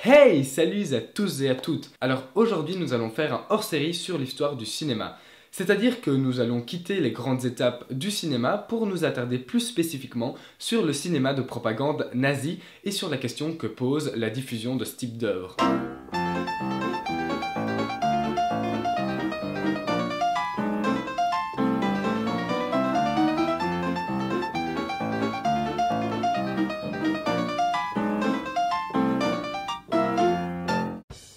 Hey, salut à tous et à toutes. Alors aujourd'hui nous allons faire un hors-série sur l'histoire du cinéma. C'est-à-dire que nous allons quitter les grandes étapes du cinéma pour nous attarder plus spécifiquement sur le cinéma de propagande nazi et sur la question que pose la diffusion de ce type d'œuvre.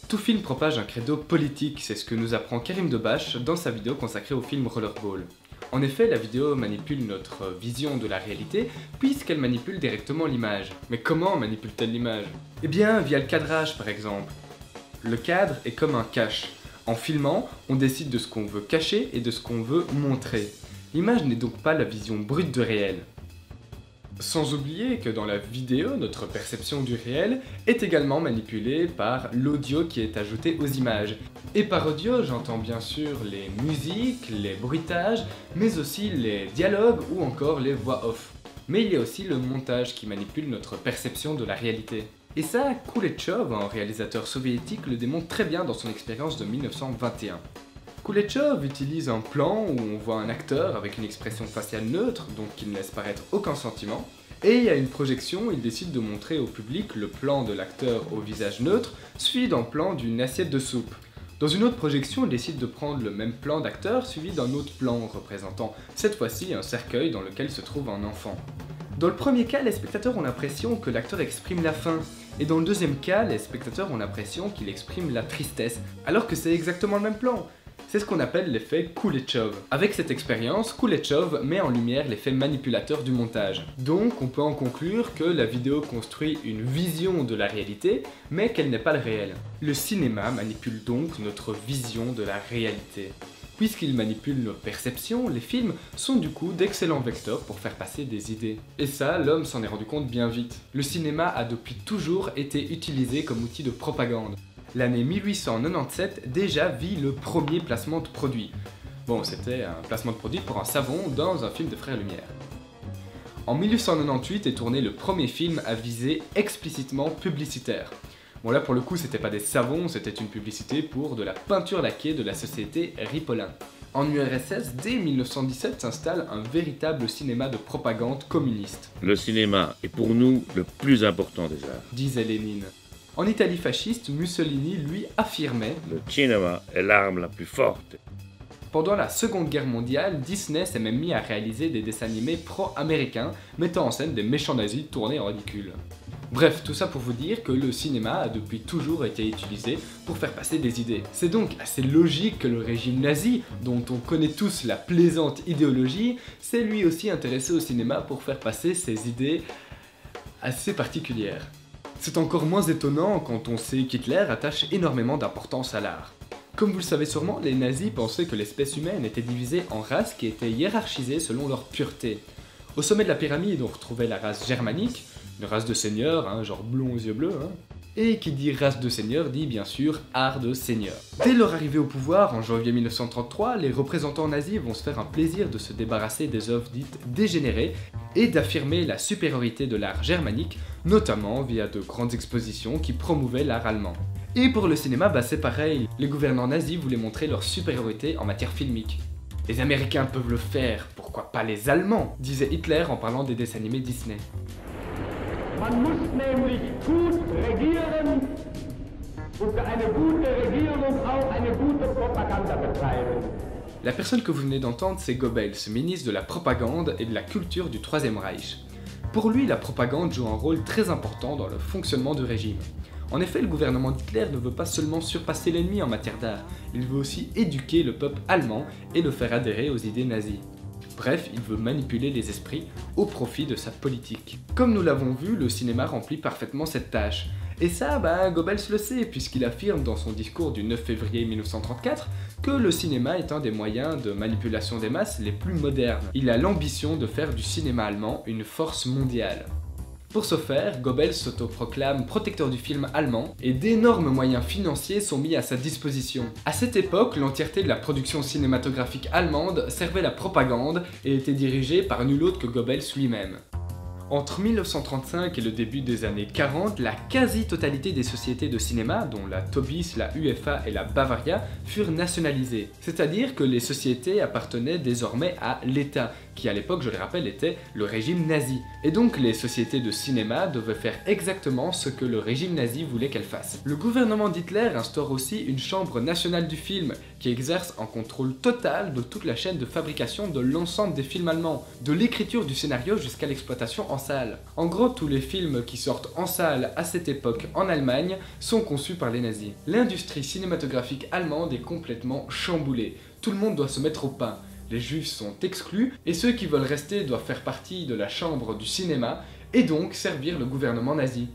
Tout film propage un credo politique, c'est ce que nous apprend Karim Debache dans sa vidéo consacrée au film Rollerball. En effet, la vidéo manipule notre vision de la réalité puisqu'elle manipule directement l'image. Mais comment manipule-t-elle l'image? Eh bien, via le cadrage par exemple. Le cadre est comme un cache. En filmant, on décide de ce qu'on veut cacher et de ce qu'on veut montrer. L'image n'est donc pas la vision brute du réel. Sans oublier que dans la vidéo, notre perception du réel est également manipulée par l'audio qui est ajouté aux images. Et par audio, j'entends bien sûr les musiques, les bruitages, mais aussi les dialogues ou encore les voix off. Mais il y a aussi le montage qui manipule notre perception de la réalité. Et ça, Kuleshov, un réalisateur soviétique, le démontre très bien dans son expérience de 1921. Kuleshov utilise un plan où on voit un acteur avec une expression faciale neutre, donc qui ne laisse paraître aucun sentiment, et à une projection, il décide de montrer au public le plan de l'acteur au visage neutre, suivi d'un plan d'une assiette de soupe. Dans une autre projection, il décide de prendre le même plan d'acteur, suivi d'un autre plan représentant cette fois-ci un cercueil dans lequel se trouve un enfant. Dans le premier cas, les spectateurs ont l'impression que l'acteur exprime la faim, et dans le deuxième cas, les spectateurs ont l'impression qu'il exprime la tristesse, alors que c'est exactement le même plan. C'est ce qu'on appelle l'effet Kuleshov. Avec cette expérience, Kuleshov met en lumière l'effet manipulateur du montage. Donc on peut en conclure que la vidéo construit une vision de la réalité, mais qu'elle n'est pas le réel. Le cinéma manipule donc notre vision de la réalité. Puisqu'il manipule nos perceptions, les films sont du coup d'excellents vecteurs pour faire passer des idées. Et ça, l'homme s'en est rendu compte bien vite. Le cinéma a depuis toujours été utilisé comme outil de propagande. L'année 1897 déjà vit le premier placement de produit. Bon, c'était un placement de produit pour un savon dans un film de Frères Lumière. En 1898 est tourné le premier film à visée explicitement publicitaire. Bon là pour le coup c'était pas des savons, c'était une publicité pour de la peinture laquée de la société Ripolin. En URSS, dès 1917 s'installe un véritable cinéma de propagande communiste. Le cinéma est pour nous le plus important des arts, disait Lénine. En Italie fasciste, Mussolini, lui, affirmait « Le cinéma est l'arme la plus forte ». Pendant la Seconde Guerre mondiale, Disney s'est même mis à réaliser des dessins animés pro-américains, mettant en scène des méchants nazis tournés en ridicule. Bref, tout ça pour vous dire que le cinéma a depuis toujours été utilisé pour faire passer des idées. C'est donc assez logique que le régime nazi, dont on connaît tous la plaisante idéologie, s'est lui aussi intéressé au cinéma pour faire passer ses idées assez particulières. C'est encore moins étonnant quand on sait qu'Hitler attache énormément d'importance à l'art. Comme vous le savez sûrement, les nazis pensaient que l'espèce humaine était divisée en races qui étaient hiérarchisées selon leur pureté. Au sommet de la pyramide, on retrouvait la race germanique, une race de seigneurs, genre blond aux yeux bleus, et qui dit race de seigneurs dit bien sûr art de seigneur. Dès leur arrivée au pouvoir, en janvier 1933, les représentants nazis vont se faire un plaisir de se débarrasser des œuvres dites dégénérées et d'affirmer la supériorité de l'art germanique, notamment via de grandes expositions qui promouvaient l'art allemand. Et pour le cinéma, c'est pareil, les gouvernants nazis voulaient montrer leur supériorité en matière filmique. Les Américains peuvent le faire, pourquoi pas les Allemands, disait Hitler en parlant des dessins animés Disney. Man muss nämlich gut regieren und für eine gute Regierung auch eine gute Propaganda betreiben. La personne que vous venez d'entendre, c'est Goebbels, ministre de la propagande et de la culture du Troisième Reich. Pour lui, la propagande joue un rôle très important dans le fonctionnement du régime. En effet, le gouvernement d'Hitler ne veut pas seulement surpasser l'ennemi en matière d'art, il veut aussi éduquer le peuple allemand et le faire adhérer aux idées nazies. Bref, il veut manipuler les esprits au profit de sa politique. Comme nous l'avons vu, le cinéma remplit parfaitement cette tâche. Et ça, Goebbels le sait, puisqu'il affirme dans son discours du 9 février 1934 que le cinéma est un des moyens de manipulation des masses les plus modernes. Il a l'ambition de faire du cinéma allemand une force mondiale. Pour ce faire, Goebbels s'autoproclame protecteur du film allemand et d'énormes moyens financiers sont mis à sa disposition. À cette époque, l'entièreté de la production cinématographique allemande servait la propagande et était dirigée par nul autre que Goebbels lui-même. Entre 1935 et le début des années 40, la quasi-totalité des sociétés de cinéma, dont la Tobis, la UFA et la Bavaria, furent nationalisées. C'est-à-dire que les sociétés appartenaient désormais à l'État, qui à l'époque, je le rappelle, était le régime nazi. Et donc les sociétés de cinéma devaient faire exactement ce que le régime nazi voulait qu'elles fassent. Le gouvernement d'Hitler instaure aussi une chambre nationale du film, qui exerce un contrôle total de toute la chaîne de fabrication de l'ensemble des films allemands, de l'écriture du scénario jusqu'à l'exploitation en salle. En gros, tous les films qui sortent en salle à cette époque en Allemagne sont conçus par les nazis. L'industrie cinématographique allemande est complètement chamboulée. Tout le monde doit se mettre au pain. Les juifs sont exclus et ceux qui veulent rester doivent faire partie de la chambre du cinéma et donc servir le gouvernement nazi.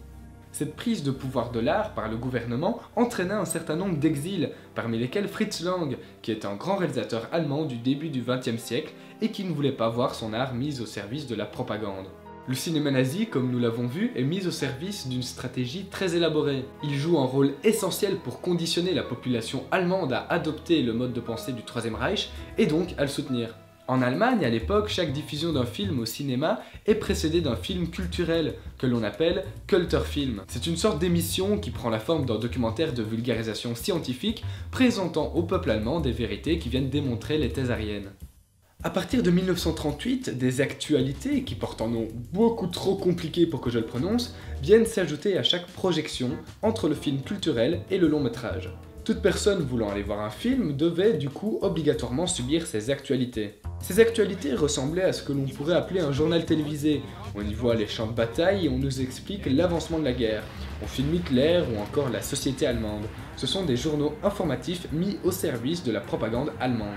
Cette prise de pouvoir de l'art par le gouvernement entraîna un certain nombre d'exils, parmi lesquels Fritz Lang, qui était un grand réalisateur allemand du début du XXe siècle et qui ne voulait pas voir son art mis au service de la propagande. Le cinéma nazi, comme nous l'avons vu, est mis au service d'une stratégie très élaborée. Il joue un rôle essentiel pour conditionner la population allemande à adopter le mode de pensée du Troisième Reich et donc à le soutenir. En Allemagne, à l'époque, chaque diffusion d'un film au cinéma est précédée d'un film culturel, que l'on appelle Kulturfilm. C'est une sorte d'émission qui prend la forme d'un documentaire de vulgarisation scientifique présentant au peuple allemand des vérités qui viennent démontrer les thèses ariennes. À partir de 1938, des actualités, qui portent un nom beaucoup trop compliqué pour que je le prononce, viennent s'ajouter à chaque projection entre le film culturel et le long métrage. Toute personne voulant aller voir un film devait du coup obligatoirement subir ces actualités. Ces actualités ressemblaient à ce que l'on pourrait appeler un journal télévisé. On y voit les champs de bataille et on nous explique l'avancement de la guerre. On filme Hitler ou encore la société allemande. Ce sont des journaux informatifs mis au service de la propagande allemande.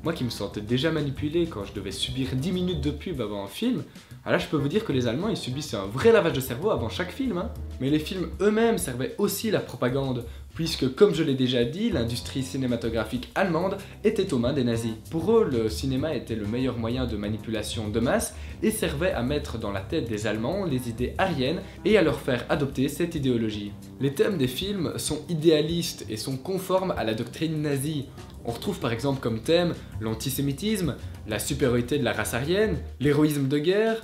Moi qui me sentais déjà manipulé quand je devais subir 10 minutes de pub avant un film, alors là je peux vous dire que les Allemands ils subissaient un vrai lavage de cerveau avant chaque film. Mais les films eux-mêmes servaient aussi la propagande, puisque comme je l'ai déjà dit, l'industrie cinématographique allemande était aux mains des nazis. Pour eux, le cinéma était le meilleur moyen de manipulation de masse et servait à mettre dans la tête des Allemands les idées ariennes et à leur faire adopter cette idéologie. Les thèmes des films sont idéalistes et sont conformes à la doctrine nazie. On retrouve par exemple comme thème l'antisémitisme, la supériorité de la race aryenne, l'héroïsme de guerre,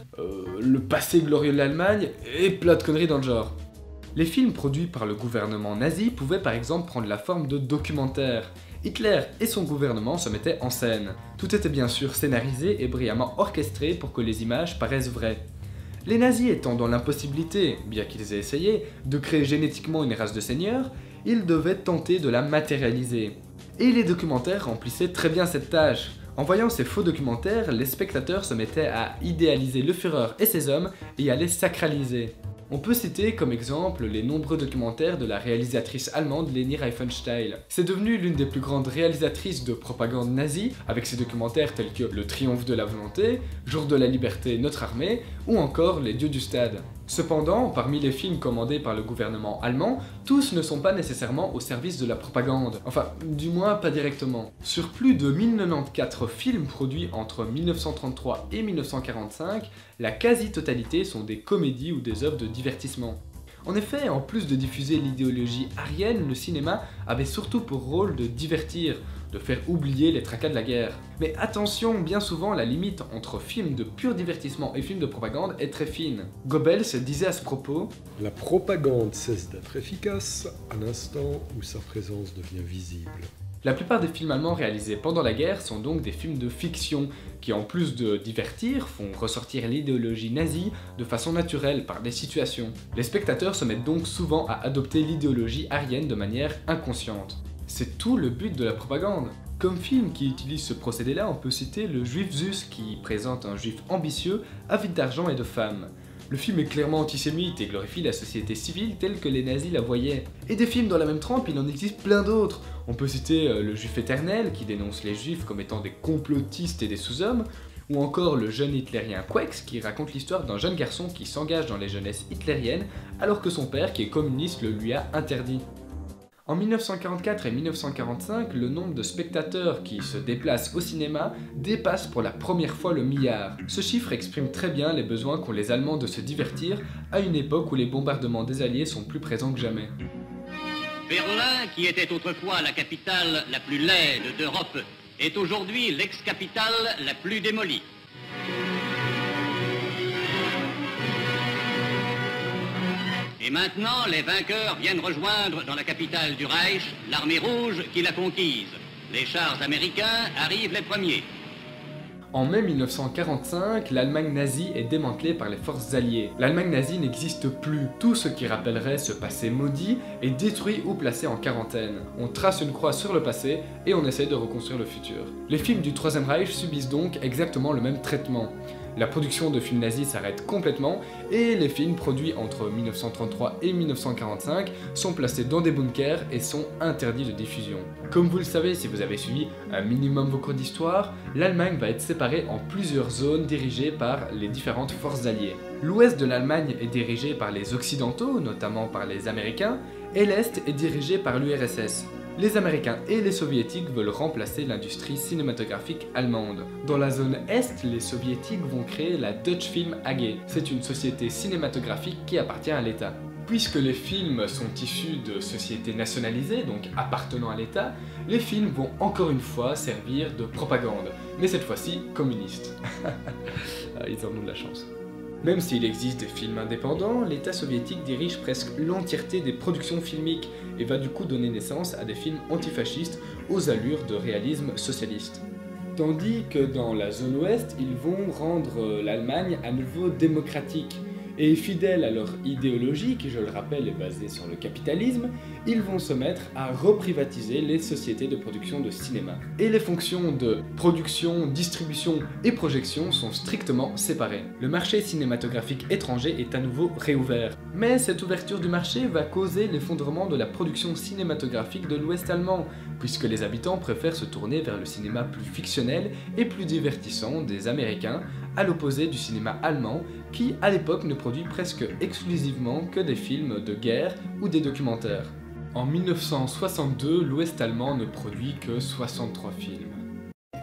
le passé glorieux de l'Allemagne et plein de conneries dans le genre. Les films produits par le gouvernement nazi pouvaient par exemple prendre la forme de documentaires. Hitler et son gouvernement se mettaient en scène. Tout était bien sûr scénarisé et brillamment orchestré pour que les images paraissent vraies. Les nazis étant dans l'impossibilité, bien qu'ils aient essayé, de créer génétiquement une race de seigneurs, ils devaient tenter de la matérialiser. Et les documentaires remplissaient très bien cette tâche. En voyant ces faux documentaires, les spectateurs se mettaient à idéaliser le Führer et ses hommes et à les sacraliser. On peut citer comme exemple les nombreux documentaires de la réalisatrice allemande Leni Riefenstahl. C'est devenu l'une des plus grandes réalisatrices de propagande nazie, avec ses documentaires tels que Le Triomphe de la Volonté, Jour de la Liberté, Notre Armée, ou encore Les Dieux du Stade. Cependant, parmi les films commandés par le gouvernement allemand, tous ne sont pas nécessairement au service de la propagande. Enfin, du moins pas directement. Sur plus de 1094 films produits entre 1933 et 1945, la quasi-totalité sont des comédies ou des œuvres de divertissement. En effet, en plus de diffuser l'idéologie arienne, le cinéma avait surtout pour rôle de divertir, de faire oublier les tracas de la guerre. Mais attention, bien souvent la limite entre film de pur divertissement et film de propagande est très fine. Goebbels disait à ce propos « La propagande cesse d'être efficace à l'instant où sa présence devient visible. » La plupart des films allemands réalisés pendant la guerre sont donc des films de fiction, qui en plus de divertir, font ressortir l'idéologie nazie de façon naturelle par des situations. Les spectateurs se mettent donc souvent à adopter l'idéologie aryenne de manière inconsciente. C'est tout le but de la propagande. Comme film qui utilise ce procédé-là, on peut citer Le Juif Zus, qui présente un juif ambitieux, avide d'argent et de femmes. Le film est clairement antisémite et glorifie la société civile telle que les nazis la voyaient. Et des films dans la même trempe, il en existe plein d'autres. On peut citer Le Juif éternel, qui dénonce les juifs comme étant des complotistes et des sous-hommes, ou encore Le jeune hitlérien Quex, qui raconte l'histoire d'un jeune garçon qui s'engage dans les jeunesses hitlériennes, alors que son père, qui est communiste, le lui a interdit. En 1944 et 1945, le nombre de spectateurs qui se déplacent au cinéma dépasse pour la première fois le milliard. Ce chiffre exprime très bien les besoins qu'ont les Allemands de se divertir à une époque où les bombardements des Alliés sont plus présents que jamais. Berlin, qui était autrefois la capitale la plus laide d'Europe, est aujourd'hui l'ex-capitale la plus démolie. Et maintenant, les vainqueurs viennent rejoindre dans la capitale du Reich l'armée rouge qui l'a conquise. Les chars américains arrivent les premiers. En mai 1945, l'Allemagne nazie est démantelée par les forces alliées. L'Allemagne nazie n'existe plus. Tout ce qui rappellerait ce passé maudit est détruit ou placé en quarantaine. On trace une croix sur le passé et on essaie de reconstruire le futur. Les films du Troisième Reich subissent donc exactement le même traitement. La production de films nazis s'arrête complètement et les films produits entre 1933 et 1945 sont placés dans des bunkers et sont interdits de diffusion. Comme vous le savez si vous avez suivi un minimum vos cours d'histoire, l'Allemagne va être séparée en plusieurs zones dirigées par les différentes forces alliées. L'ouest de l'Allemagne est dirigé par les Occidentaux, notamment par les Américains, et l'Est est dirigé par l'URSS. Les Américains et les Soviétiques veulent remplacer l'industrie cinématographique allemande. Dans la zone Est, les Soviétiques vont créer la Deutsche Film AG. C'est une société cinématographique qui appartient à l'État. Puisque les films sont issus de sociétés nationalisées, donc appartenant à l'État, les films vont encore une fois servir de propagande, mais cette fois-ci communiste. Ils en ont de la chance. Même s'il existe des films indépendants, l'État soviétique dirige presque l'entièreté des productions filmiques et va du coup donner naissance à des films antifascistes aux allures de réalisme socialiste. Tandis que dans la zone ouest, ils vont rendre l'Allemagne à nouveau démocratique. Et fidèles à leur idéologie, qui je le rappelle est basée sur le capitalisme, ils vont se mettre à reprivatiser les sociétés de production de cinéma. Et les fonctions de production, distribution et projection sont strictement séparées. Le marché cinématographique étranger est à nouveau réouvert. Mais cette ouverture du marché va causer l'effondrement de la production cinématographique de l'Ouest allemand, puisque les habitants préfèrent se tourner vers le cinéma plus fictionnel et plus divertissant des Américains, à l'opposé du cinéma allemand, qui à l'époque ne produit presque exclusivement que des films de guerre ou des documentaires. En 1962, l'Ouest allemand ne produit que 63 films.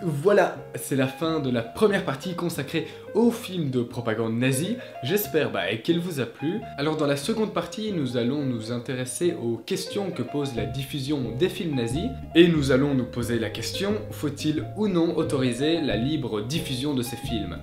Voilà, c'est la fin de la première partie consacrée aux films de propagande nazie. J'espère qu'elle vous a plu. Alors dans la seconde partie, nous allons nous intéresser aux questions que pose la diffusion des films nazis. Et nous allons nous poser la question, faut-il ou non autoriser la libre diffusion de ces films ?